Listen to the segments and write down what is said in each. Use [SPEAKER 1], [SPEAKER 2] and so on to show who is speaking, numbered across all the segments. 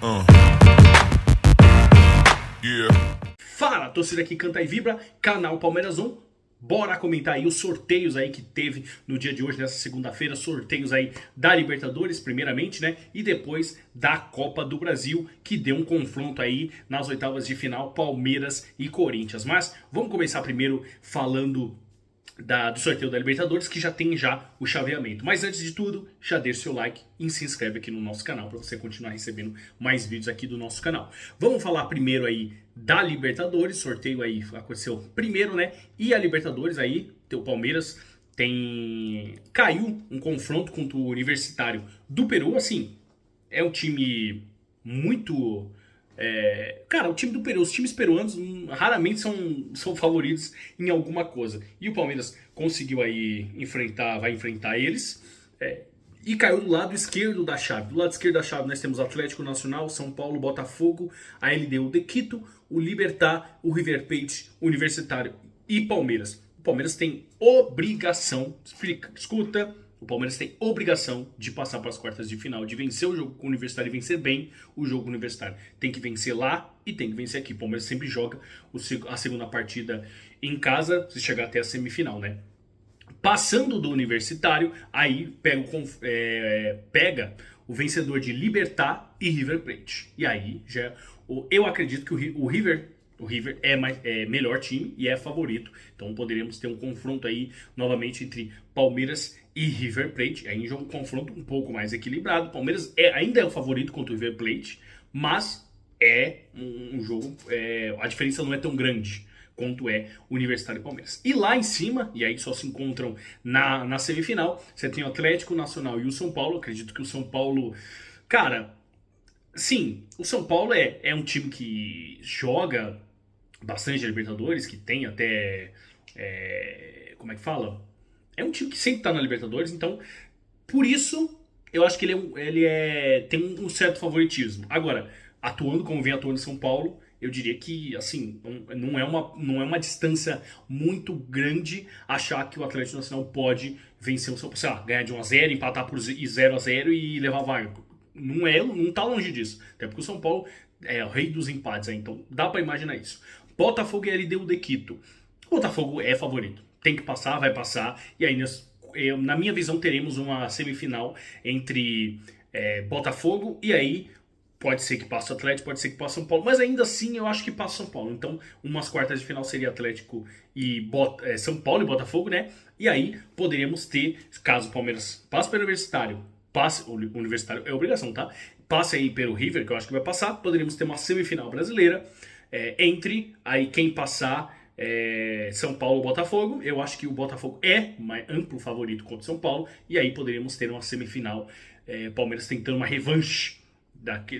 [SPEAKER 1] Uh. Yeah.
[SPEAKER 2] Fala, torcida que canta e vibra, canal Palmeiras 1. Bora comentar aí os sorteios aí que teve no dia de hoje, nessa segunda-feira. Sorteios aí da Libertadores, primeiramente, né? E depois da Copa do Brasil, que deu um confronto aí nas oitavas de final, Palmeiras e Corinthians. Mas vamos começar primeiro falando do sorteio da Libertadores, que já tem o chaveamento. Mas antes de tudo, já deixa o seu like e se inscreve aqui no nosso canal para você continuar recebendo mais vídeos aqui do nosso canal. Vamos falar primeiro aí da Libertadores, sorteio aí aconteceu primeiro, né? E a Libertadores aí, o Palmeiras caiu um confronto contra o Universitário do Peru, assim, é um time muito... cara, o time do Peru, os times peruanos raramente são favoritos em alguma coisa. E o Palmeiras conseguiu aí vai enfrentar eles. E caiu do lado esquerdo da chave. Do lado esquerdo da chave nós temos Atlético Nacional, São Paulo, Botafogo, a LDU de Quito, o Libertad, o River Plate, o Universitário e Palmeiras. O Palmeiras tem obrigação, escuta... O Palmeiras tem obrigação de passar para as quartas de final, de vencer o jogo com o Universitário e vencer bem o jogo universitário. Tem que vencer lá e tem que vencer aqui. O Palmeiras sempre joga a segunda partida em casa, se chegar até a semifinal, né? Passando do Universitário, aí pega o vencedor de Libertad e River Plate. E aí, eu acredito que o River é melhor time e é favorito. Então poderíamos ter um confronto aí novamente entre Palmeiras e River Plate. Aí um confronto um pouco mais equilibrado. Palmeiras ainda é o favorito contra o River Plate, mas é um jogo... a diferença não é tão grande quanto é o Universitário e Palmeiras. E lá em cima, e aí só se encontram na semifinal, você tem o Atlético Nacional e o São Paulo. Acredito que o São Paulo... Cara... Sim, o São Paulo é um time que joga bastante a Libertadores, que tem até... como é que fala? É um time que sempre tá na Libertadores, então por isso eu acho que tem um certo favoritismo. Agora, atuando como vem atuando em São Paulo, eu diria que assim, não é uma distância muito grande achar que o Atlético Nacional pode vencer o São Paulo, sei lá, ganhar de 1-0, empatar por 0-0 e levar a vaga. Não tá longe disso. Até porque o São Paulo é o rei dos empates, então dá pra imaginar isso. Botafogo e LDU de Quito. O Botafogo é favorito. Tem que passar, vai passar. E aí, na minha visão, teremos uma semifinal entre Botafogo e aí pode ser que passe o Atlético, pode ser que passe o São Paulo. Mas ainda assim, eu acho que passa o São Paulo. Então, umas quartas de final seria Atlético e São Paulo e Botafogo, né? E aí, poderíamos ter, caso o Palmeiras passe pelo Universitário, o Universitário é obrigação, tá? Passe aí pelo River, que eu acho que vai passar. Poderíamos ter uma semifinal brasileira entre aí quem passar São Paulo ou Botafogo. Eu acho que o Botafogo é mais amplo favorito contra o São Paulo. E aí poderíamos ter uma semifinal, Palmeiras tentando uma revanche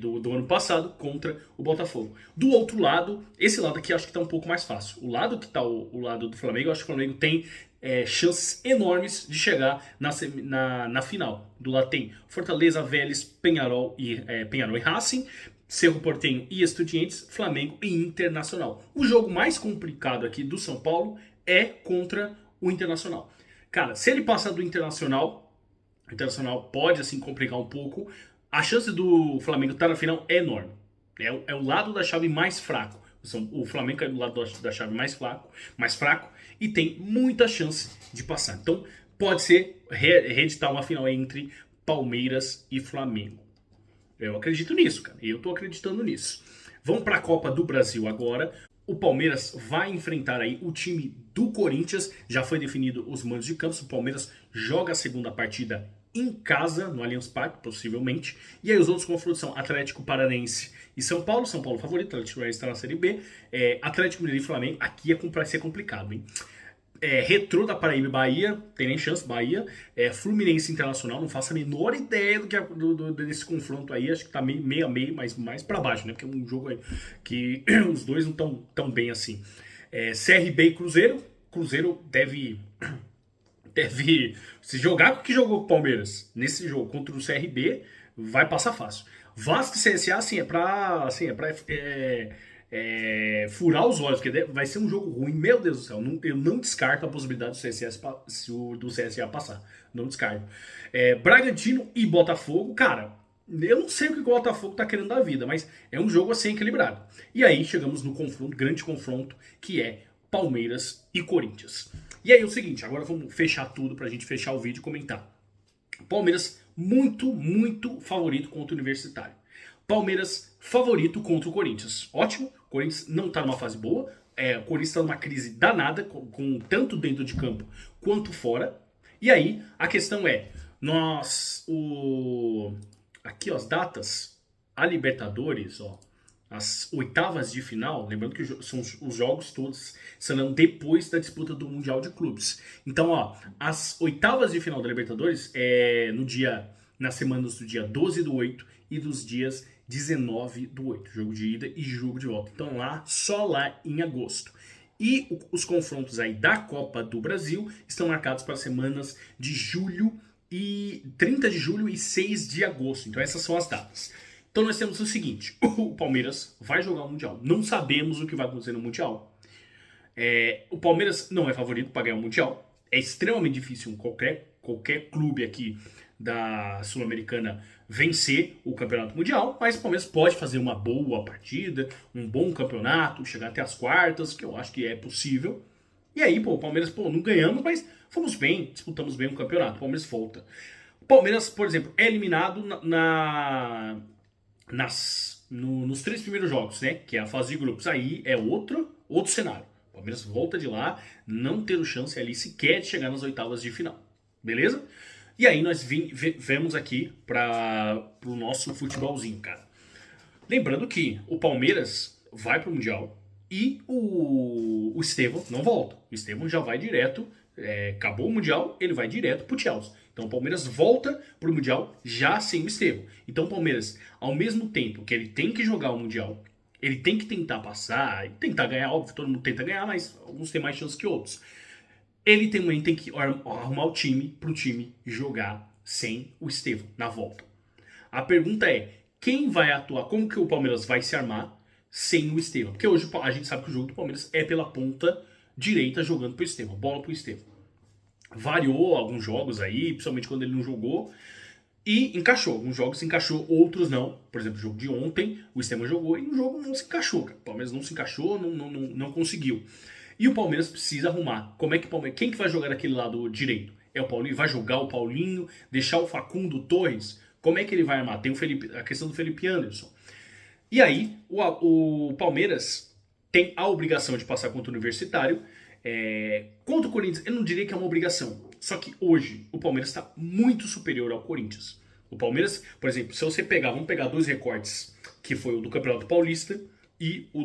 [SPEAKER 2] do ano passado contra o Botafogo. Do outro lado, esse lado aqui eu acho que tá um pouco mais fácil. O lado que tá o lado do Flamengo, eu acho que o Flamengo tem chances enormes de chegar na final. Do lado tem Fortaleza, Vélez, Peñarol e Racing, Cerro Porteño e Estudiantes, Flamengo e Internacional. O jogo mais complicado aqui do São Paulo é contra o Internacional. Cara, se ele passar do Internacional, o Internacional pode assim complicar um pouco. A chance do Flamengo estar na final é enorme. É o lado da chave mais fraco. O Flamengo é do lado da chave mais fraco e tem muita chance de passar. Então pode ser reeditar uma final entre Palmeiras e Flamengo. Eu acredito nisso, cara. Eu tô acreditando nisso. Vamos para a Copa do Brasil agora. O Palmeiras vai enfrentar aí o time do Corinthians. Já foi definido os mandos de campo. O Palmeiras joga a segunda partida em casa, no Allianz Parque, possivelmente. E aí os outros confrontos são Atlético Paranaense e São Paulo. São Paulo favorito, Atlético Paranaense está na Série B. Atlético Mineiro e Flamengo, aqui vai ser complicado, hein? Retrô da Paraíba e Bahia, tem nem chance, Bahia. Fluminense Internacional, não faço a menor ideia desse confronto aí. Acho que tá meio a meio, mas mais pra baixo, né? Porque é um jogo aí que os dois não estão tão bem assim. CRB e Cruzeiro. Cruzeiro deve se jogar com o que jogou com o Palmeiras nesse jogo contra o CRB, vai passar fácil. Vasco e CSA, assim, é pra furar os olhos, porque vai ser um jogo ruim. Meu Deus do céu, eu não descarto a possibilidade do CSA passar. Não descarto. Bragantino e Botafogo, cara, Eu não sei o que o Botafogo tá querendo da vida, mas é um jogo assim equilibrado. E aí chegamos no confronto, grande confronto, que é Palmeiras e Corinthians. E aí é o seguinte, agora vamos fechar tudo pra gente fechar o vídeo e comentar. Palmeiras muito, muito favorito contra o Universitário. Palmeiras favorito contra o Corinthians. Ótimo, o Corinthians não tá numa fase boa. O Corinthians tá numa crise danada, com tanto dentro de campo quanto fora. E aí, a questão é, aqui ó, as datas, a Libertadores, ó, as oitavas de final, lembrando que são os jogos todos serão depois da disputa do Mundial de Clubes. Então, ó, as oitavas de final da Libertadores é nas semanas do dia 12/8 e dos dias 19/8, jogo de ida e jogo de volta. Então só lá em agosto. E os confrontos aí da Copa do Brasil estão marcados para as semanas de julho e 30 de julho e 6 de agosto. Então essas são as datas. Então nós temos o seguinte, o Palmeiras vai jogar o Mundial. Não sabemos o que vai acontecer no Mundial. O Palmeiras não é favorito para ganhar o Mundial. É extremamente difícil qualquer clube aqui da Sul-Americana vencer o Campeonato Mundial, mas o Palmeiras pode fazer uma boa partida, um bom campeonato, chegar até as quartas, que eu acho que é possível. E aí, o Palmeiras, não ganhamos, mas fomos bem, disputamos bem o campeonato, o Palmeiras volta. O Palmeiras, por exemplo, é eliminado nos 3 primeiros jogos, né? Que é a fase de grupos. Aí é outro cenário. O Palmeiras volta de lá, não ter chance ali sequer de chegar nas oitavas de final. Beleza? E aí nós vemos aqui para o nosso futebolzinho, cara. Lembrando que o Palmeiras vai pro Mundial e o Estevão não volta. O Estevão já vai direto, acabou o Mundial, ele vai direto pro Chelsea. Então o Palmeiras volta pro Mundial já sem o Estevão. Então o Palmeiras, ao mesmo tempo que ele tem que jogar o Mundial, ele tem que tentar passar, tentar ganhar, óbvio, todo mundo tenta ganhar, mas alguns têm mais chance que outros. Ele também tem que arrumar o time pro time jogar sem o Estevão na volta. A pergunta é, quem vai atuar, como que o Palmeiras vai se armar sem o Estevão? Porque hoje a gente sabe que o jogo do Palmeiras é pela ponta direita jogando pro Estevão, bola pro Estevão. Variou alguns jogos aí, principalmente quando ele não jogou, e encaixou. Alguns jogos se encaixou, outros não. Por exemplo, o jogo de ontem, o Estevão jogou e no jogo não se encaixou. Cara. O Palmeiras não se encaixou, não conseguiu. E o Palmeiras precisa arrumar. Quem que vai jogar daquele lado direito? É o Paulinho? Vai jogar o Paulinho? Deixar o Facundo Torres? Como é que ele vai armar? Tem a questão do Felipe Anderson. E aí, o Palmeiras tem a obrigação de passar contra o Universitário. Contra o Corinthians, eu não diria que é uma obrigação. Só que hoje, o Palmeiras está muito superior ao Corinthians. O Palmeiras, por exemplo, se você vamos pegar 2 recortes, que foi o do Campeonato Paulista e o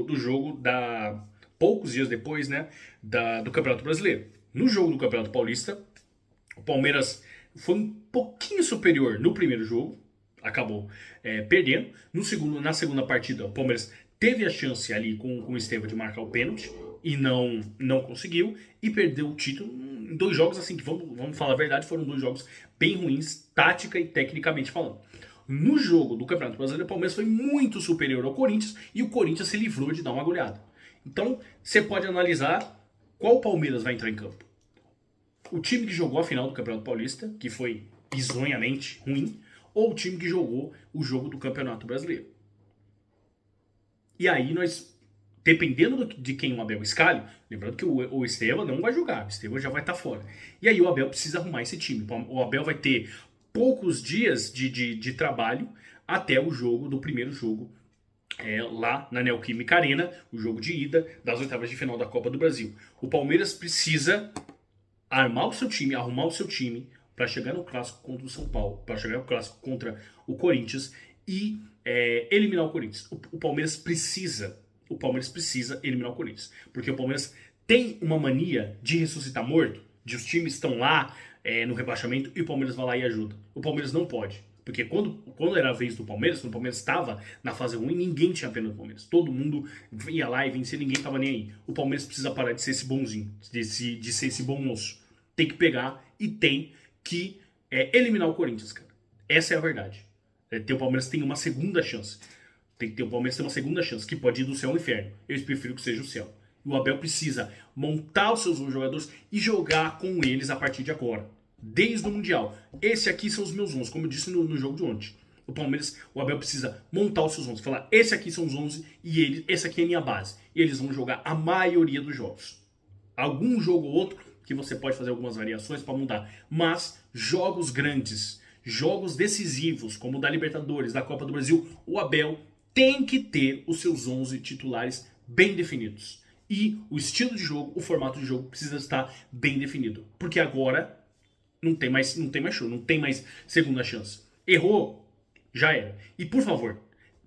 [SPEAKER 2] do jogo poucos dias depois, né, do Campeonato Brasileiro. No jogo do Campeonato Paulista, o Palmeiras foi um pouquinho superior no primeiro jogo, acabou perdendo. Na segunda partida, o Palmeiras teve a chance ali com o Estevão de marcar o pênalti e não conseguiu e perdeu o título em 2 jogos assim que vamos falar a verdade, foram 2 jogos bem ruins, tática e tecnicamente falando. No jogo do Campeonato Brasileiro, o Palmeiras foi muito superior ao Corinthians e o Corinthians se livrou de dar uma goleada. Então, você pode analisar qual Palmeiras vai entrar em campo. O time que jogou a final do Campeonato Paulista, que foi bizonhamente ruim, ou o time que jogou o jogo do Campeonato Brasileiro. E aí dependendo de quem o Abel escalhe, lembrando que o Estevão não vai jogar, o Estevão já vai estar fora. E aí o Abel precisa arrumar esse time. O Abel vai ter poucos dias de trabalho até o jogo do primeiro jogo lá na Neoquímica Arena, o jogo de ida das oitavas de final da Copa do Brasil. O Palmeiras precisa armar o seu time, arrumar o seu time para chegar no clássico contra o São Paulo, para chegar no clássico contra o Corinthians e eliminar o Corinthians. O Palmeiras precisa eliminar o Corinthians, porque o Palmeiras tem uma mania de ressuscitar morto, de os times estão lá no rebaixamento e o Palmeiras vai lá e ajuda. O Palmeiras não pode. Porque quando era a vez do Palmeiras, quando o Palmeiras estava na fase ruim, ninguém tinha pena do Palmeiras. Todo mundo ia lá e vencia, ninguém estava nem aí. O Palmeiras precisa parar de ser esse bonzinho, de ser esse bom moço. Tem que pegar e tem que eliminar o Corinthians, cara. Essa é a verdade. O Palmeiras tem uma segunda chance. O Palmeiras tem uma segunda chance, que pode ir do céu ao inferno. Eu prefiro que seja o céu. E o Abel precisa montar os seus jogadores e jogar com eles a partir de agora. Desde o Mundial. Esse aqui são os meus 11, como eu disse no jogo de ontem. O Palmeiras, o Abel precisa montar os seus 11, falar, esse aqui são os 11 e esse aqui é a minha base. E eles vão jogar a maioria dos jogos. Algum jogo ou outro que você pode fazer algumas variações para mudar, mas jogos grandes, jogos decisivos, como o da Libertadores, da Copa do Brasil, o Abel tem que ter os seus 11 titulares bem definidos. E o estilo de jogo, o formato de jogo precisa estar bem definido. Porque agora não tem mais show, não tem mais segunda chance. Errou, já era. E por favor,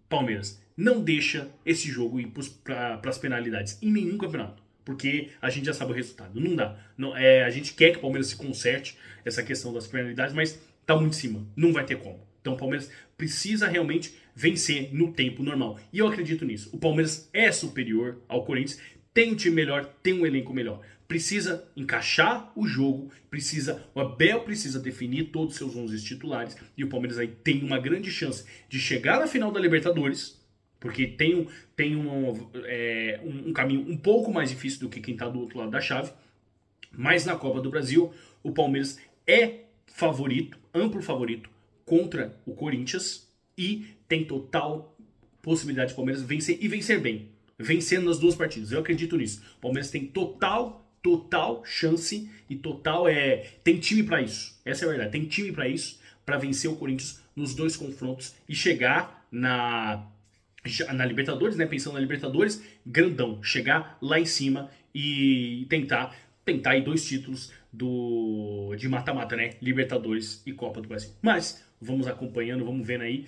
[SPEAKER 2] Palmeiras, não deixa esse jogo ir para as penalidades em nenhum campeonato. Porque a gente já sabe o resultado. Não dá. Não, a gente quer que o Palmeiras se conserte essa questão das penalidades, mas tá muito em cima. Não vai ter como. Então o Palmeiras precisa realmente vencer no tempo normal. E eu acredito nisso. O Palmeiras é superior ao Corinthians, tem um time melhor, tem um elenco melhor. Precisa encaixar o jogo, o Abel precisa definir todos os seus 11 titulares, e o Palmeiras aí tem uma grande chance de chegar na final da Libertadores, porque tem um caminho um pouco mais difícil do que quem está do outro lado da chave, mas na Copa do Brasil o Palmeiras é favorito, amplo favorito, contra o Corinthians, e tem total possibilidade de Palmeiras vencer e vencer bem. Vencendo nas duas partidas. Eu acredito nisso. O Palmeiras tem total chance e tem time para isso. Essa é a verdade. Tem time para isso, para vencer o Corinthians nos dois confrontos e chegar na Libertadores, né? Pensando na Libertadores, grandão, chegar lá em cima e tentar aí 2 títulos de mata-mata, né? Libertadores e Copa do Brasil. Mas vamos acompanhando, vamos vendo aí.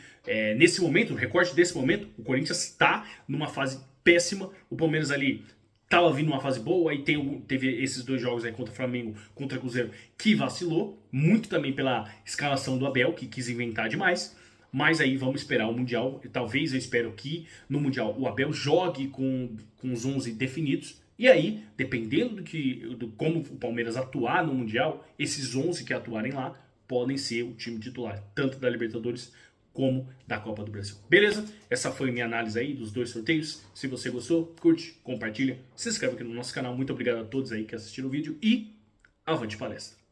[SPEAKER 2] Nesse momento, no recorte desse momento, o Corinthians está numa fase péssima. O Palmeiras ali estava vindo uma fase boa, aí teve esses 2 jogos aí contra o Flamengo, contra o Cruzeiro, que vacilou, muito também pela escalação do Abel, que quis inventar demais. Mas aí vamos esperar o Mundial. Talvez eu espero que no Mundial o Abel jogue com os 11 definidos. E aí, dependendo do como o Palmeiras atuar no Mundial, esses 11 que atuarem lá podem ser o time titular, tanto da Libertadores como da Copa do Brasil. Beleza? Essa foi a minha análise aí dos 2 sorteios. Se você gostou, curte, compartilha, se inscreve aqui no nosso canal. Muito obrigado a todos aí que assistiram o vídeo e avante palestra!